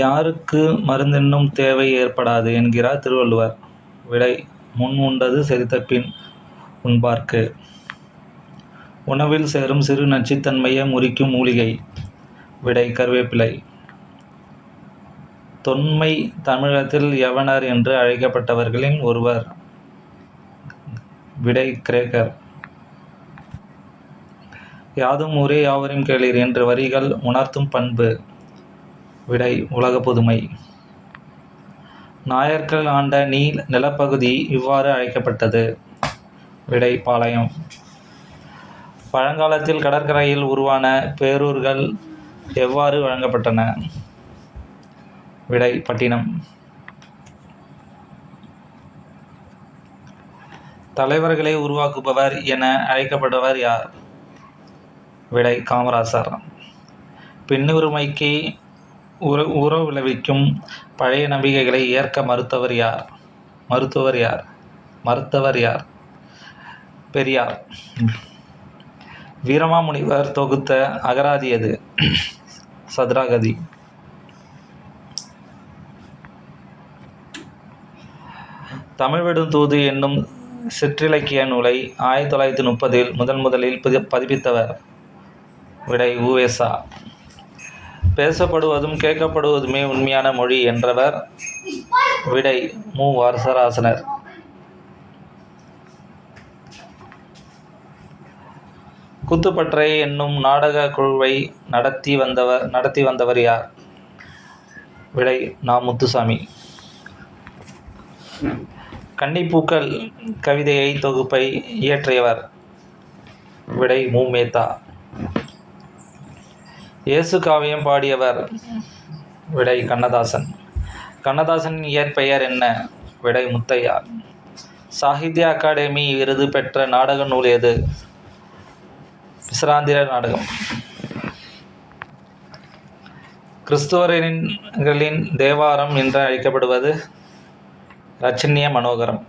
யாருக்கு மருந்தென்னும் தேவை ஏற்படாது என்கிறார் திருவள்ளுவர். விடை: முன் உண்டது செரித்த பின் உண்பார்க்கு. உணவில் சேரும் சிறு நச்சுத்தன்மையை முறிக்கும் மூலிகை. விடை: கருவேப்பிலை. தொன்மை தமிழகத்தில் யவனர் என்று அழைக்கப்பட்டவர்களில் ஒருவர். விடை: கிரேக்கர். யாதும் ஊரே யாவரும் கேளீர் என்ற வரிகள் உணர்த்தும் பண்பு. விடை: உலக பொதுமை. நாயர்கள் ஆண்ட நிலப்பகுதி இவ்வாறு அழைக்கப்பட்டது. விடை: பாளையம். பழங்காலத்தில் கடற்கரையில் உருவான பேரூர்கள் எவ்வாறு வழங்கப்பட்டன? விடை: பட்டினம். தலைவர்களை உருவாக்குபவர் என அழைக்கப்பட்டவர் யார்? விடை: காமராசர். பெண்ணுரிமைக்கு உறவு விளைவிக்கும் பழைய நம்பிக்கைகளை ஏற்க மறுத்தவர் யார்? பெரியார். வீரமாமுனிவர் தொகுத்த அகராதி எது? சதுராகதி. தமிழ்விடும் தூது என்னும் சிற்றிலக்கிய நூலை 1930 முதலில் பதிப்பித்தவர். விடை: உ.வே.சா. பேசப்படுவதும் கேட்கப்படுவதுமே உண்மையான மொழி என்றவர். விடை: மு. வரதராசனார். கூத்துப்பற்றை என்னும் நாடக குழுவை நடத்தி வந்தவர் யார்? விடை: நா. முத்துசாமி. கன்னிப்பூக்கள் கவிதையை தொகுப்பை இயற்றியவர். விடை: மு. மேத்தா. இயேசு காவியம் பாடியவர். விடை: கண்ணதாசன். கண்ணதாசனின் இயற்பெயர் என்ன? விடை: முத்தையா. சாகித்ய அகாடமி விருது பெற்ற நாடக நூல் எது? பிசிராந்திர நாடகம். கிறிஸ்துவர்களின் தேவாரம் என்று அழைக்கப்படுவது? இரட்சணிய மனோகரம்.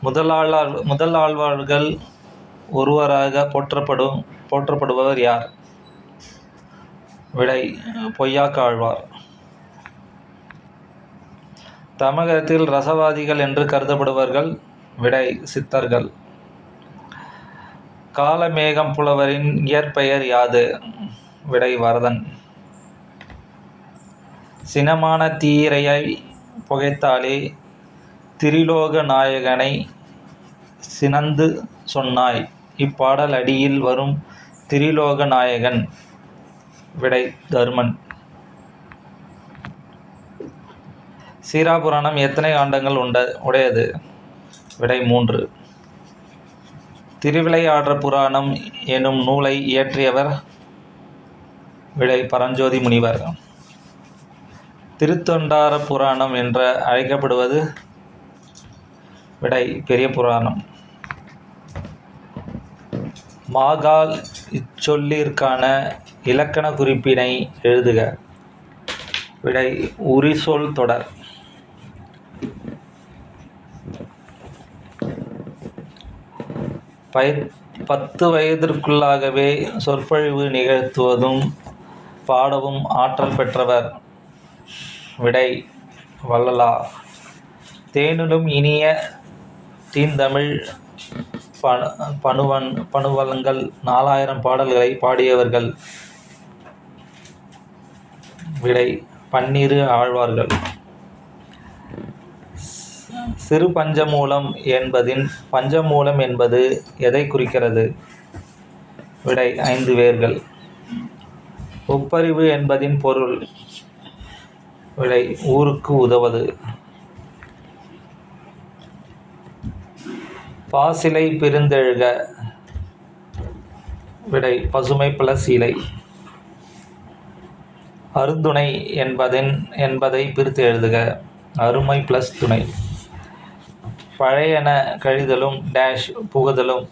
முதல் ஆழ்வார்கள் ஒருவராக போற்றப்படுபவர் யார்? விடை: பொய்யாக்கு ஆழ்வார். தமிழகத்தில் ரசவாதிகள் என்று கருதப்படுபவர்கள்? விடை: சித்தர்கள். காளமேகம் புலவரின் இயற்பெயர் யாது? விடை: வரதன். சினமான தீரையை புகைத்தாலே திரிலோக நாயகனை சினந்து சொன்னாய். இப்பாடல் அடியில் வரும் திரிலோக நாயகன். விடை: தருமன். சீராபுராணம் எத்தனை காண்டங்கள் உடையது? விடை: 3. திருவிளையாடற் புராணம் எனும் நூலை இயற்றியவர்? விடை: பரஞ்சோதி முனிவர். திருத்தொண்டார புராணம் என்று அழைக்கப்படுவது? விடை: பெரிய புராணம். மாகால் இச்சொல்லிற்கான இலக்கண குறிப்பினை எழுதுக. விடை: உரிச்சொல் தொடர். பத்து வயதிற்குள்ளாகவே சொற்பொழிவு நிகழ்த்துவதும் பாடவும் ஆற்றல் பெற்றவர். விடை: வள்ளலார். தேனிலும் இனிய தீந்தமிழ் பணுவலங்கள் 4000 பாடல்களை பாடியவர்கள். விடை: 12 ஆழ்வார்கள். சிறு பஞ்சமூலம் என்பது எதை குறிக்கிறது? விடை: 5 வேர்கள். ஒப்பறிவு என்பதின் பொருள்? விடை: ஊருக்கு உதவது. பாசிலை பிரிந்தெழுக. விடை: பசுமை + இலை. அருந்துணை என்பதை பிரித்து எழுதுக. அருமை + துணை. பழையன கழிதலும் புகுதலும்.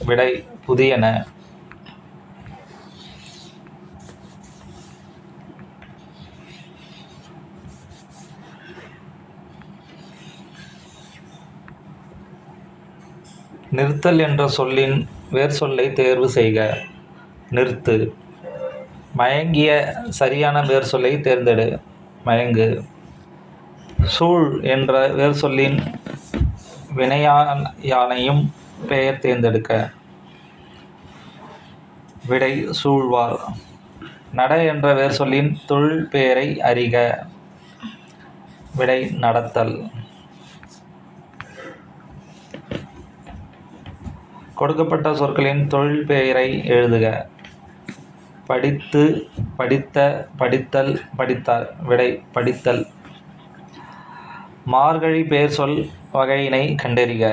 விடை: புதியன. நிறுத்தல் என்ற சொல்லின் வேர்ச்சொல்லை தேர்வு செய்க. நிறுத்து. மயங்கிய சரியான வேர் சொல்லை தேர்ந்தெடு. மயங்கு. சூழ் என்ற வேர் சொல்லின் வினையானையும் பெயர் தேர்ந்தெடுக்க. விடை சூழ்வார். நட என்ற வேர் சொல்லின் தொழில் பெயரை அறிக. விடை நடத்தல். கொடுக்கப்பட்ட சொற்களின் தொழில் பெயரை எழுதுக. படித்து, படித்த, படித்தல், படித்தார். விடை படித்தல். மார்கழி பெயர் சொல் வகையினை கண்டறிக.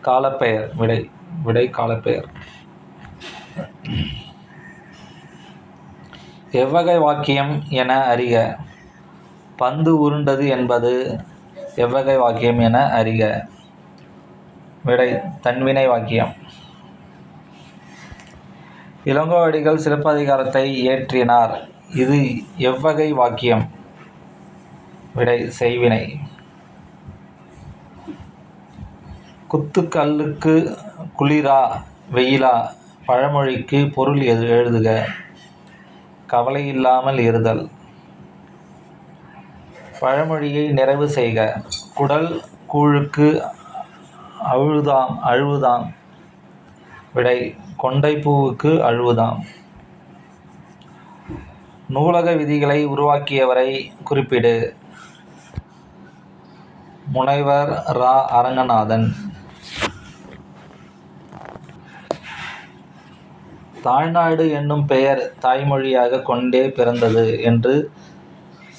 காலப்பெயர். விடை காலப்பெயர். எவ்வகை வாக்கியம் என அறிக. பந்து உருண்டது என்பது எவ்வகை வாக்கியம் என அறிக. விடை தன்வினை வாக்கியம். இளங்கோவடிகள் சிலப்பதிகாரத்தை இயற்றினார். இது எவ்வகை வாக்கியம். விடை செய்வினை. குத்துக்கல்லுக்கு குளிரா வெயிலா பழமொழிக்கு பொருள் எழுதுக. கவலையில்லாமல் இருதல். பழமொழியை நிறைவு செய்க. குடல் கூழுக்கு அழுவுதாம். விடை கொண்டைப்பூவுக்கு அழுவுதாம். நூலக விதிகளை உருவாக்கியவரை குறிப்பிடு. முனைவர் ரா. அரங்கநாதன். தாய்நாடு என்னும் பெயர் தாய்மொழியாக கொண்டே பிறந்தது என்று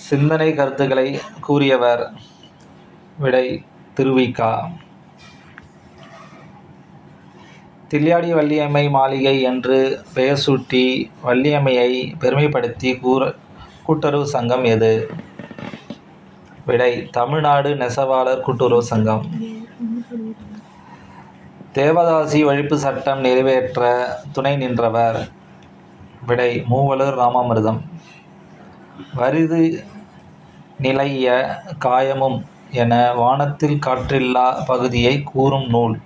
சிந்தனை கருத்துக்களை கூறியவர். விடை திருவிக. தில்லையாடி வள்ளியம்மை மாளிகை என்று பெயர் சூட்டி வள்ளியம்மையை பெருமைப்படுத்தி கூட்டுறவு சங்கம் எது. விடை தமிழ்நாடு நெசவாளர் கூட்டுறவு சங்கம். தேவதாசி ஒழிப்பு சட்டம் நிறைவேற்ற துணை நின்றவர். விடை மூவலூர் ராமாமிர்தம். வரிது நிலைய காயமும் என வானத்தில் காற்றில்லா பகுதியை கூறும் நூல்.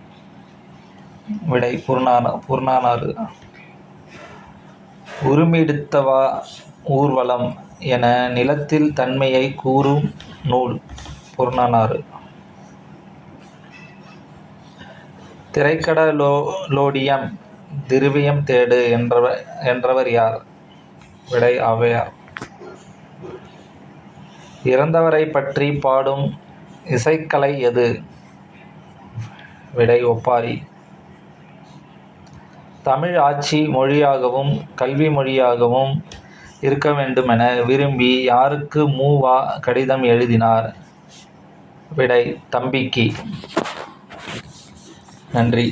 விடை புறநானூறு. உருமிடுத்தவா ஊர்வலம் என நிலத்தில் தன்மையை கூறும் நூல். புறநானூறு. திரைக்கடலோடியம் திரவியம் தேடு என்றவர் யார். விடை ஔவையார். இறந்தவரை பற்றி பாடும் இசைக்கலை எது. விடை ஒப்பாரி. தமிழ் ஆட்சி மொழியாகவும் கல்வி மொழியாகவும் இருக்க வேண்டுமென விரும்பி யாருக்கு மூவா கடிதம் எழுதினார். விடை தம்பிக்கு. நன்றி.